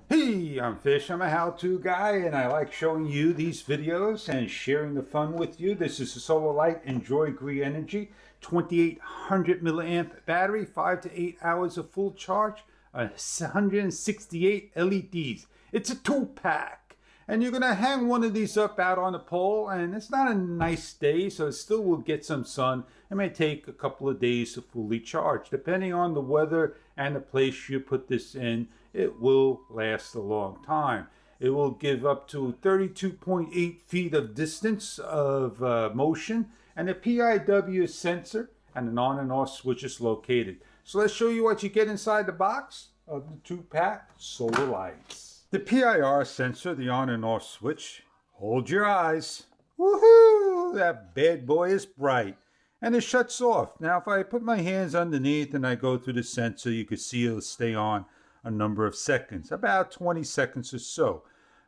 Hey, I'm Fish. I'm a how-to guy, and I like showing you these videos and sharing the fun with you. This is a solar light. Enjoy green energy. 2800 milliamp battery, 5 to 8 hours of full charge, 168 LEDs. It's a 2-pack. And you're going to hang one of these up out on the pole, and it's not a nice day, so it still will get some sun. It may take a couple of days to fully charge. Depending on the weather and the place you put this in, it will last a long time. It will give up to 32.8 feet of distance of motion, and a PIW sensor and an on and off switch is located. So let's show you what you get inside the box of the 2-pack solar lights. The PIR sensor, the on and off switch, hold your eyes. Woohoo! That bad boy is bright. And it shuts off. Now if I put my hands underneath and I go through the sensor, you can see it'll stay on a number of seconds, about 20 seconds or so.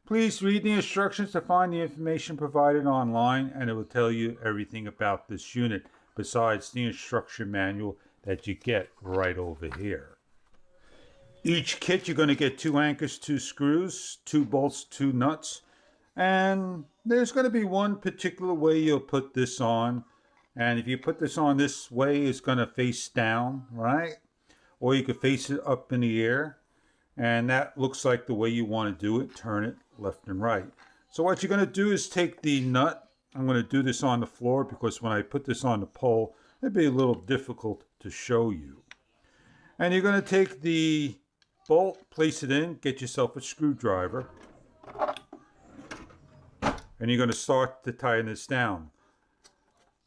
Please read the instructions to find the information provided online, and it will tell you everything about this unit, besides the instruction manual that you get right over here. Each kit you're going to get 2 anchors, 2 screws, 2 bolts, 2 nuts, and there's going to be one particular way you'll put this on. And if you put this on this way, it's going to face down, right? Or you could face it up in the air, and that looks like the way you want to do it. Turn it left and right. So what you're going to do is take the nut. I'm going to do this on the floor because when I put this on the pole, it'd be a little difficult to show you. And you're going to take the bolt, place it in, get yourself a screwdriver, and you're going to start to tighten this down.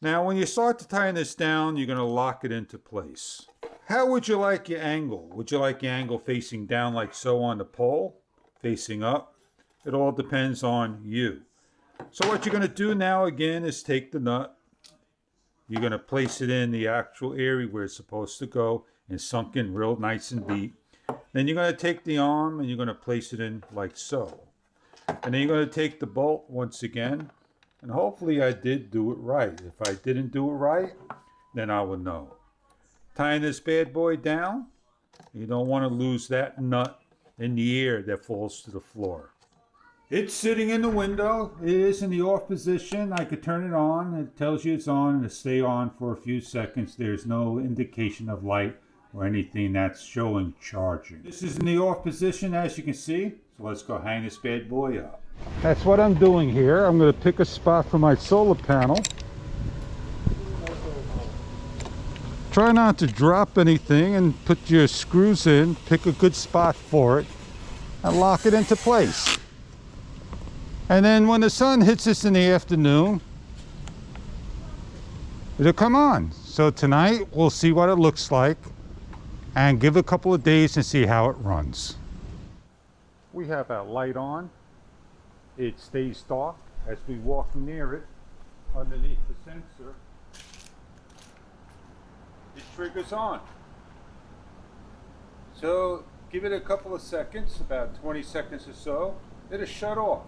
Now when you start to tighten this down, you're going to lock it into place. How would you like your angle? Would you like your angle facing down like so on the pole? Facing up? It all depends on you. So what you're going to do now again is take the nut. You're going to place it in the actual area where it's supposed to go and sunk in real nice and deep. Then you're going to take the arm and you're going to place it in like so. And then you're going to take the bolt once again. And hopefully I did do it right. If I didn't do it right, then I will know. Tying this bad boy down. You don't want to lose that nut in the air that falls to the floor. It's sitting in the window. It is in the off position. I could turn it on. It tells you it's on and it'll stay on for a few seconds. There's no indication of light or anything that's showing charging. This is in the off position, as you can see. So let's go hang this bad boy up. That's what I'm doing here. I'm going to pick a spot for my solar panel. Try not to drop anything and put your screws in. Pick a good spot for it and lock it into place. And then when the sun hits us in the afternoon, it'll come on. So tonight we'll see what it looks like and give it a couple of days and see how it runs. We have our light on. It stays dark as we walk near it. Underneath the sensor, it triggers on. So give it a couple of seconds, about 20 seconds or so, it'll shut off.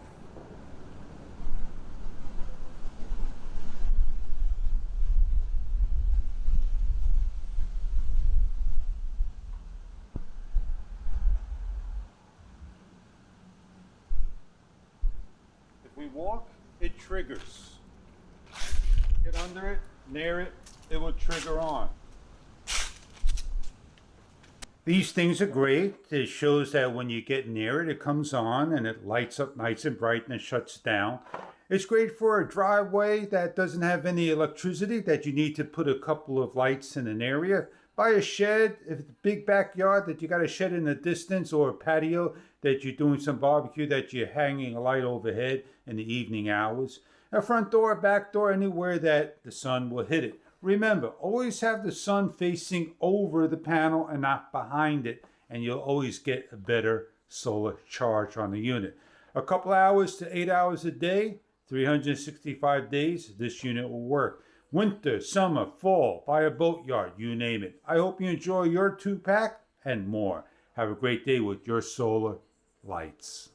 If we walk, it triggers. Get under it, near it, it will trigger on. These things are great. It shows that when you get near it, it comes on and it lights up nice and bright and it shuts down. It's great for a driveway that doesn't have any electricity, that you need to put a couple of lights in an area. By a shed, if it's a big backyard that you got a shed in the distance, or a patio that you're doing some barbecue that you're hanging a light overhead in the evening hours. A front door, back door, anywhere that the sun will hit it. Remember, always have the sun facing over the panel and not behind it, and you'll always get a better solar charge on the unit. A couple hours to 8 hours a day, 365 days, this unit will work. Winter, summer, fall, by a boatyard, you name it. I hope you enjoy your 2-pack and more. Have a great day with your solar lights.